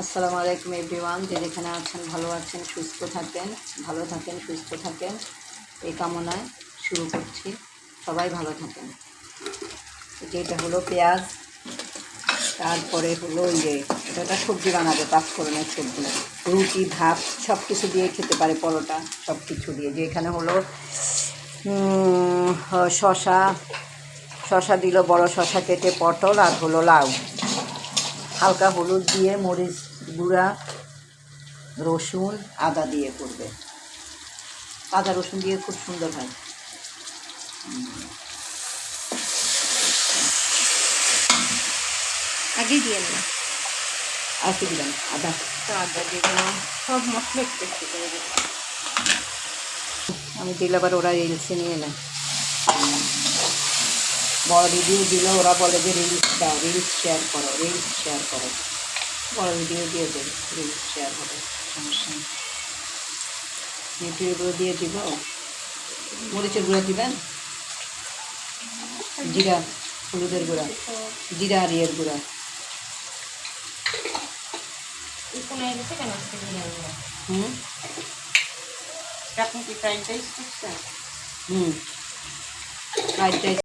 আসসালামু আলাইকুম এভরিওয়ান, যে যেখানে আছেন ভালো আছেন, সুস্থ থাকেন, ভালো থাকেন, সুস্থ থাকেন এই কামনায় শুরু করছি। সবাই ভালো থাকেন। যেটা হলো পেঁয়াজ, তারপরে হলো এটা সবজি বানাবে, পাঁচফোড়নের সবজি, রুটি ভাত সব কিছু দিয়ে খেতে পারে, পরোটা সব কিছু দিয়ে। যে এখানে হলো শশা দিল, বড় শশা কেটে, পটল আর হলো লাউ, হালকা হলুদ দিয়ে, মরিচ গুঁড়া, রসুন আদা দিয়ে করবে। আদা রসুন দিয়ে খুব সুন্দর হয়। আগে দিয়ে না, আর কি দিলাম? আদা আদা দিয়ে দিলাম, সব মশলা একটু একটু করে দিলাম। আমি দিলে আবার ওরা রিলসে নিয়ে নেয়, বড় ভিডিও দিলে ওরা বলে যে রিলস দাও, রিলস শেয়ার করো, রিলস শেয়ার করো। বড় ভিডিও দিয়ে দেবে, রিলস শেয়ার হবে, সমস্যা নেই। ইউটিউবে দিয়ে দিব। মরিচের গুঁড়া দিবেন, জিরা, হলুদের গুঁড়া, জিরা আর ইয়ের গুঁড়া। হুম আপনি কি ফ্রাইড রাইস করছেন? Fried rice